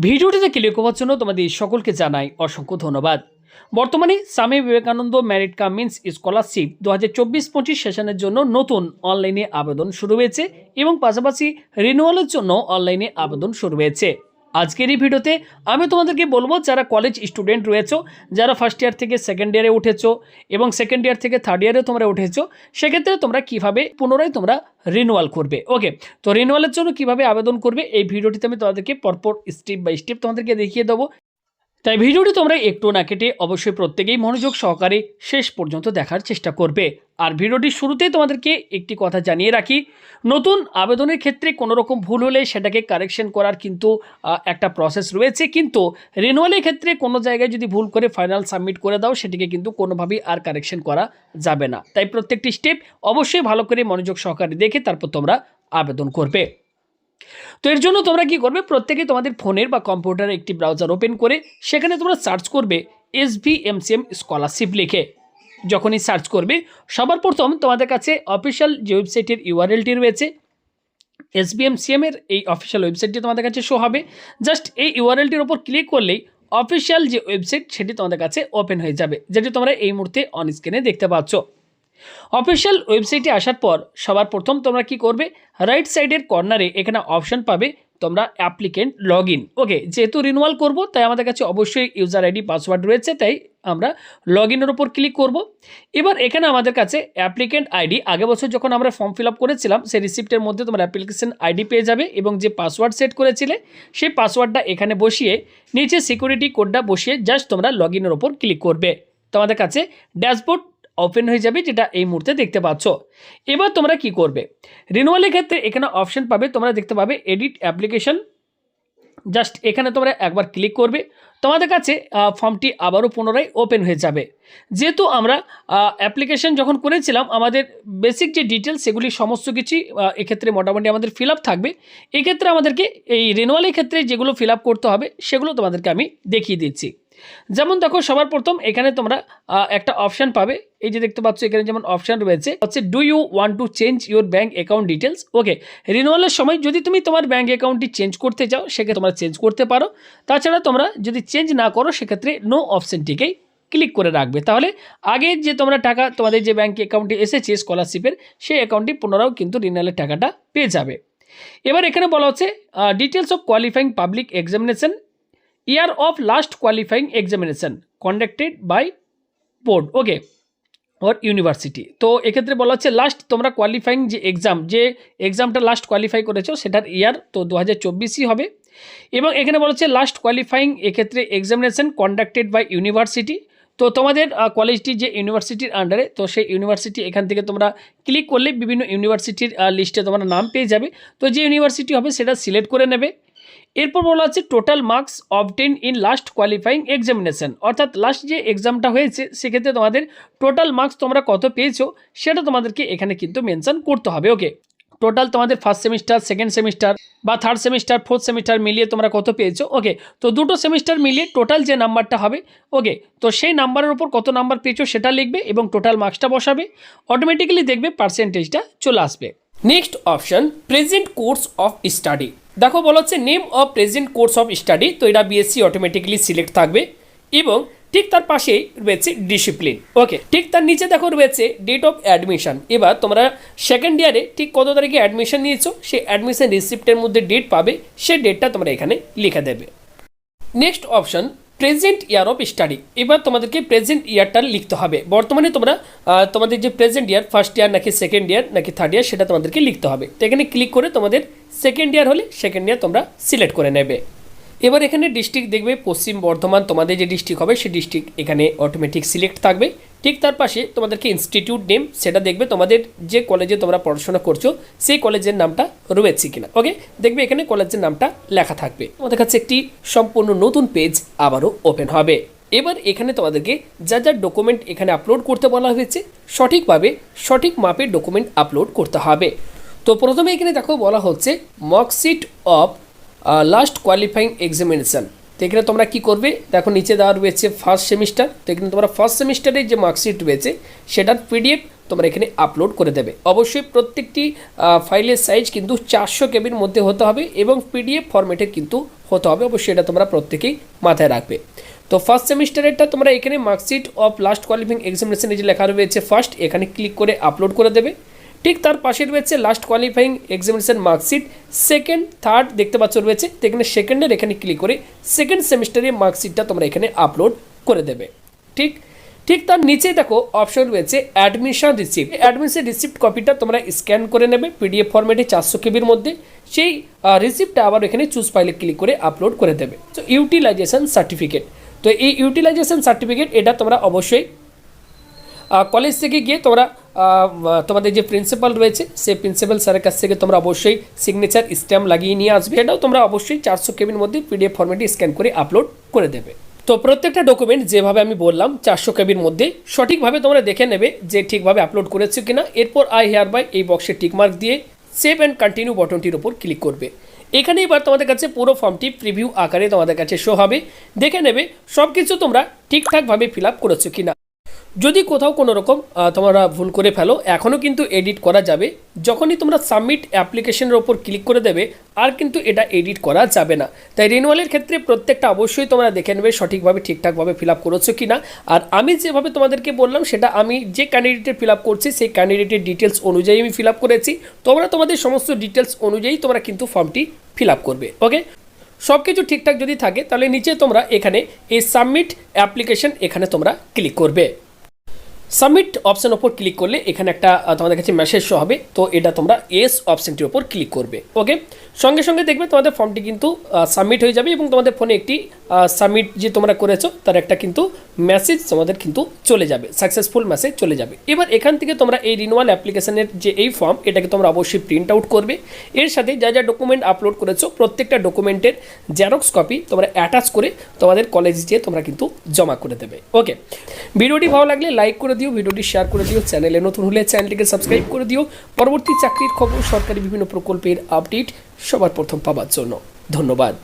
ভিডিওটিতে ক্লিক করার জন্য তোমাদের সকলকে জানাই অসংখ্য ধন্যবাদ। বর্তমানে স্বামী বিবেকানন্দ মেরিট-cum-means স্কলারশিপ 2024-25 সেশনের জন্য নতুন অনলাইনে আবেদন শুরু হয়েছে এবং পাশাপাশি রিনিউয়ালের জন্য অনলাইনে আবেদন শুরু হয়েছে। আজকের এই ভিডিওতে আমি তোমাদেরকে বলবো, যারা কলেজ স্টুডেন্ট রয়েছো, যারা ফার্স্ট ইয়ার থেকে সেকেন্ড ইয়ারে উঠেছো এবং সেকেন্ড ইয়ার থেকে থার্ড ইয়ারে তোমরা উঠেছো, সেক্ষেত্রে তোমরা কিভাবে পুনরায় তোমরা রিনিউয়াল করবে। ওকে, তো রিনিউয়ালের জন্য কিভাবে আবেদন করবে এই ভিডিওটিতে আমি তোমাদেরকে পরপর স্টেপ বাই স্টেপ তোমাদেরকে দেখিয়ে দেবো। তাই ভিডিওটি তোমরা একটু না কেটে অবশ্যই প্রত্যেকেই মনোযোগ সহকারে শেষ পর্যন্ত দেখার চেষ্টা করবে। আর ভিডিওটির শুরুতেই তোমাদেরকে একটি কথা জানিয়ে রাখি, নতুন আবেদনের ক্ষেত্রে কোনো রকম ভুল হলে সেটাকে কারেকশন করার কিন্তু একটা প্রসেস রয়েছে, কিন্তু রিনিউয়ালের ক্ষেত্রে কোনো জায়গায় যদি ভুল করে ফাইনাল সাবমিট করে দাও, সেটিকে কিন্তু কোনোভাবেই আর কারেকশন করা যাবে না। তাই প্রত্যেকটি স্টেপ অবশ্যই ভালো করে মনোযোগ সহকারে দেখে তারপর তোমরা আবেদন করবে। তো এর জন্য তোমরা কি করবে, প্রত্যেকে তোমাদের ফোনের বা কম্পিউটারে একটি ব্রাউজার ওপেন করে সেখানে তোমরা সার্চ করবে SVMCM স্কলারশিপ লিখে। যখনই সার্চ করবে, সবার প্রথম তোমাদের কাছে অফিসিয়াল যে ওয়েবসাইটের ইউআরএলটি রয়েছে, SVMCM এর এই অফিসিয়াল ওয়েবসাইটটি তোমাদের কাছে শো হবে। জাস্ট এই ইউআরএলটির ওপর ক্লিক করলেই অফিসিয়াল যে ওয়েবসাইট সেটি তোমাদের কাছে ওপেন হয়ে যাবে, যেটি তোমরা এই মুহূর্তে অন স্ক্রিনে দেখতে পাচ্ছ। অফিসিয়াল ওয়েবসাইটে আসার পর সবার প্রথম তোমরা কি করবে, রাইট সাইডের কর্নারে এখানে অপশন পাবে তোমরা অ্যাপ্লিকেন্ট লগ ইন। ওকে, যেহেতু রিনিউয়াল করব তাই আমাদের কাছে অবশ্যই ইউজার আইডি পাসওয়ার্ড রয়েছে, তাই আমরা লগ ইনের ওপর ক্লিক করব। এবার এখানে আমাদের কাছে অ্যাপ্লিকেন্ট আইডি, আগে বছর যখন আমরা ফর্ম ফিল আপ করেছিলাম সেই রিসিপ্টের মধ্যে তোমার অ্যাপ্লিকেশন আইডি পেয়ে যাবে এবং যে পাসওয়ার্ড সেট করেছিলে সেই পাসওয়ার্ডটা এখানে বসিয়ে নিচে সিকিউরিটি কোডটা বসিয়ে জাস্ট তোমরা লগ ইনের ওপর ক্লিক করবে। তোমাদের কাছে ড্যাশবোর্ড ওপেন হয়ে যাবে, যেটা এই মুহূর্তে দেখতে পাচ্ছ। এবার তোমরা কি করবে, রিনিউয়ালের ক্ষেত্রে এখানে অপশন পাবে, তোমরা দেখতে পাবে এডিট অ্যাপ্লিকেশন। জাস্ট এখানে তোমরা একবার ক্লিক করবে, তোমাদের কাছে ফর্মটি আবারও পুনরায় ওপেন হয়ে যাবে। যেহেতু আমরা অ্যাপ্লিকেশন যখন করেছিলাম আমাদের বেসিক যে ডিটেলস সেগুলি সমস্ত কিছুই এক্ষেত্রে মোটামুটি আমাদের ফিল আপ থাকবে। এক্ষেত্রে আমাদেরকে এই রিনিউয়ালের ক্ষেত্রে যেগুলো ফিল আপ করতে হবে সেগুলো তোমাদেরকে আমি দেখিয়ে দিচ্ছি। যেমন দেখো, সবার প্রথম এখানে তোমরা একটা অপশান পাবে, এই যে দেখতে পাচ্ছ এখানে যেমন অপশান রয়েছে হচ্ছে do you want to change your bank account details. Okay, রিনিউয়ালের সময় যদি তুমি তোমার ব্যাঙ্ক অ্যাকাউন্টটি চেঞ্জ করতে চাও সেক্ষেত্রে তোমরা চেঞ্জ করতে পারো। তাছাড়া তোমরা যদি চেঞ্জ না করো সেক্ষেত্রে নো অপশানটিকেই ক্লিক করে রাখবে, তাহলে আগে যে তোমরা টাকা তোমাদের যে ব্যাঙ্ক অ্যাকাউন্টে এসেছে স্কলারশিপের সেই অ্যাকাউন্টটি পুনরাও কিন্তু রিনিউয়ালের টাকাটা পেয়ে যাবে। এবার এখানে বলা হচ্ছে details of qualifying public examination, year of last qualifying examination conducted by board, okay, or university. তো এক্ষেত্রে বলা হচ্ছে লাস্ট তোমরা কোয়ালিফাইং যে এক্সামটা লাস্ট কোয়ালিফাই করেছো সেটার ইয়ার তো 2024ই হবে। এবং এখানে বলা হচ্ছে লাস্ট কোয়ালিফাইং এক্ষেত্রে এক্সামিনেশন কন্ডাক্টেড বাই ইউনিভার্সিটি। তো তোমাদের কলেজটি যে ইউনিভার্সিটির আন্ডারে, তো সেই ইউনিভার্সিটি এখান থেকে তোমরা ক্লিক করলে বিভিন্ন ইউনিভার্সিটির লিস্টে তোমরা নাম পেয়ে যাবে। তো যে ইউনিভার্সিটি হবে সেটা সিলেক্ট করে নেবে। এরপর বলা হচ্ছে total marks obtain in last qualifying examination, অর্থাৎ লাস্ট যে এক্সামটা হয়েছে সেক্ষেত্রে তোমাদের টোটাল মার্কস তোমরা কত পেয়েছো সেটা তোমাদেরকে এখানে কিন্তু মেনশন করতে হবে। ওকে, টোটাল তোমাদের ফার্স্ট সেমিস্টার, সেকেন্ড সেমিস্টার বা থার্ড সেমিস্টার, ফোর্থ সেমিস্টার মিলিয়ে তোমরা কত পেয়েছো। ওকে, তো দুটো সেমিস্টার মিলিয়ে টোটাল যে নাম্বারটা হবে, ওকে, তো সেই নাম্বারের উপর কত নাম্বার পেয়েছো সেটা লিখবে এবং টোটাল মার্কসটা বসাবে। অটোমেটিক্যালি দেখবে পার্সেন্টেজটা চলে আসবে। Next option present course of study. দেখো বলা হচ্ছে name of present course of study, তো এটা বিএসসি অটোমেটিক্যালি সিলেক্ট থাকবে এবং ঠিক তার পাশেই রয়েছে ডিসিপ্লিন। ওকে, ঠিক তার নিচে দেখো রয়েছে ডেট অফ অ্যাডমিশন। এবার তোমরা সেকেন্ড ইয়ারে ঠিক কত তারিখে অ্যাডমিশন নিয়েছো সেই অ্যাডমিশন রিসিপ্টের মধ্যে ডেট পাবে, সেই ডেটটা তোমরা এখানে লিখে দেবে। Next option present year of study. এবার তোমাদেরকে প্রেজেন্ট ইয়ারটা লিখতে হবে। বর্তমানে তোমরা তোমাদের যে প্রেজেন্ট ইয়ার, ফার্স্ট ইয়ার নাকি সেকেন্ড ইয়ার নাকি থার্ড ইয়ার সেটা তোমাদেরকে লিখতে হবে। তো এখানে ক্লিক করে তোমাদের সেকেন্ড ইয়ার হলে সেকেন্ড ইয়ার তোমরা সিলেক্ট করে নেবে। এবার এখানে ডিস্ট্রিক্ট দেখবে পশ্চিম বর্ধমান, তোমাদের যে ডিস্ট্রিক্ট হবে সেই ডিস্ট্রিক্ট এখানে অটোমেটিক সিলেক্ট থাকবে। ঠিক তার পাশে তোমাদেরকে ইনস্টিটিউট নেম সেটা দেখবে, তোমাদের যে কলেজে তোমরা পড়াশোনা করছো সেই কলেজের নামটা রয়েছে কিনা। ওকে, দেখবে এখানে কলেজের নামটা লেখা থাকবে। তোমাদের কাছে একটি সম্পূর্ণ নতুন পেজ আবারও ওপেন হবে। এবার এখানে তোমাদেরকে যা যা ডকুমেন্ট এখানে আপলোড করতে বলা হয়েছে সঠিকভাবে সঠিক মাপের ডকুমেন্ট আপলোড করতে হবে। তো প্রথমে এখানে দেখো বলা হচ্ছে marksheet of last qualifying examination. তো এখানে তোমরা কী করবে, দেখো নিচে দেওয়া রয়েছে ফার্স্ট সেমিস্টার। তো এখানে তোমরা ফার্স্ট সেমিস্টারের যে মার্কশিট রয়েছে সেটার পিডিএফ তোমরা এখানে আপলোড করে দেবে। অবশ্যই প্রত্যেকটি ফাইলের সাইজ কিন্তু 400 কেবির মধ্যে হতে হবে এবং পিডিএফ ফরম্যাটের কিন্তু হতে হবে, অবশ্যই এটা তোমরা প্রত্যেকেই মাথায় রাখবে। তো ফার্স্ট সেমিস্টারেরটা তোমরা এখানে marksheet of last qualifying examination যে লেখা রয়েছে ফার্স্ট, এখানে ক্লিক করে আপলোড করে দেবে। ঠিক তার পাশে রয়েছে last qualifying examination marksheet second third দেখতে পাচ্ছ রয়েছে, তো এখানে সেকেন্ডের এখানে ক্লিক করে সেকেন্ড সেমিস্টারের মার্কশিটটা তোমরা এখানে আপলোড করে দেবে। ঠিক ঠিক তার নিচেই দেখো অপশন রয়েছে অ্যাডমিশন রিসিপ্ট। অ্যাডমিশন রিসিপ্ট কপিটা তোমরা স্ক্যান করে নেবে পিডিএফ ফরম্যাটে 400 কেবির মধ্যে। সেই রিসিপ্টটা আবার এখানে চুজ ফাইলে ক্লিক করে আপলোড করে দেবে। তো ইউটিলাইজেশন সার্টিফিকেট, তো এই ইউটিলাইজেশন সার্টিফিকেট এটা তোমরা অবশ্যই কলেজ থেকে গিয়ে তোমরা তোমাদের যে প্রিন্সিপাল রয়েছে সেই প্রিন্সিপাল স্যারের কাছ থেকে তোমরা অবশ্যই সিগনেচার স্ট্যাম্প লাগিয়ে নিয়ে আসবে। এটাও তোমরা অবশ্যই 400 কেবির মধ্যে পিডিএফ ফরম্যাটে স্ক্যান করে আপলোড করে দেবে। তো প্রত্যেকটা ডকুমেন্ট যেভাবে আমি বললাম 400 কেবির মধ্যে সঠিকভাবে তোমরা দেখে নেবে যে ঠিকভাবে আপলোড করেছো কিনা। এরপর আই হেয়ার বাই এই বক্সে টিকমার্ক দিয়ে সেভ অ্যান্ড কন্টিনিউ বটনটির উপর ক্লিক করবে। এখানে এবার তোমাদের কাছে পুরো ফর্মটি প্রিভিউ আকারে তোমাদের কাছে শো হবে, দেখে নেবে সব কিছু তোমরা ঠিকঠাকভাবে ফিল আপ করেছো কিনা। যদি কোথাও কোনো রকম তোমরা ভুল করে ফেলো এখনও কিন্তু এডিট করা যাবে। যখনই তোমরা সাবমিট অ্যাপ্লিকেশনের ওপর ক্লিক করে দেবে আর কিন্তু এটা এডিট করা যাবে না। তাই রিনিউয়ালের ক্ষেত্রে প্রত্যেকটা অবশ্যই তোমরা দেখে নেবে সঠিকভাবে ঠিকঠাকভাবে ফিল আপ করেছো কিনা। আর আমি যেভাবে তোমাদেরকে বললাম সেটা আমি যে ক্যান্ডিডেটের ফিল আপ করছি সেই ক্যান্ডিডেটের ডিটেলস অনুযায়ী আমি ফিল আপ করেছি। তোমরা তোমাদের সমস্ত ডিটেলস অনুযায়ী তোমরা কিন্তু ফর্মটি ফিল আপ করবে। ওকে, সব কিছু ঠিকঠাক যদি থাকে তাহলে নিচে তোমরা এখানে এই সাবমিট অ্যাপ্লিকেশন এখানে তোমরা ক্লিক করবে। সাবমিট অপশন ওপর ক্লিক করলে এখানে একটা তোমাদের কাছে মেসেজ শো হবে, তো এটা তোমরা এস অপশনটির ওপর ক্লিক করবে। ওকে, সঙ্গে সঙ্গে দেখবে তোমাদের ফর্মটি কিন্তু সাবমিট হয়ে যাবে এবং তোমাদের ফোনে একটি সাবমিট যে তোমরা করেছো তার একটা কিন্তু মেসেজ তোমাদের কিন্তু চলে যাবে, সাকসেসফুল মেসেজ চলে যাবে। এবার এখান থেকে তোমরা এই রিনিউয়াল অ্যাপ্লিকেশনের যে এই ফর্ম এটাকে তোমরা অবশ্যই প্রিন্ট আউট করবে। এর সাথে যা যা ডকুমেন্ট আপলোড করেছো প্রত্যেকটা ডকুমেন্টের জেরক্স কপি তোমরা অ্যাটাচ করে তোমাদের কলেজে যেয়ে তোমরা কিন্তু জমা করে দেবে। ওকে, ভিডিওটি ভালো লাগলে লাইক করে দিও, ভিডিওটি শেয়ার করে দিও, চ্যানেলে নতুন হলে চ্যানেলটিকে সাবস্ক্রাইব করে দিও পরবর্তী চাকরির খবর, সরকারি বিভিন্ন প্রকল্পের আপডেট সবার প্রথম পাওয়ার জন্য। ধন্যবাদ।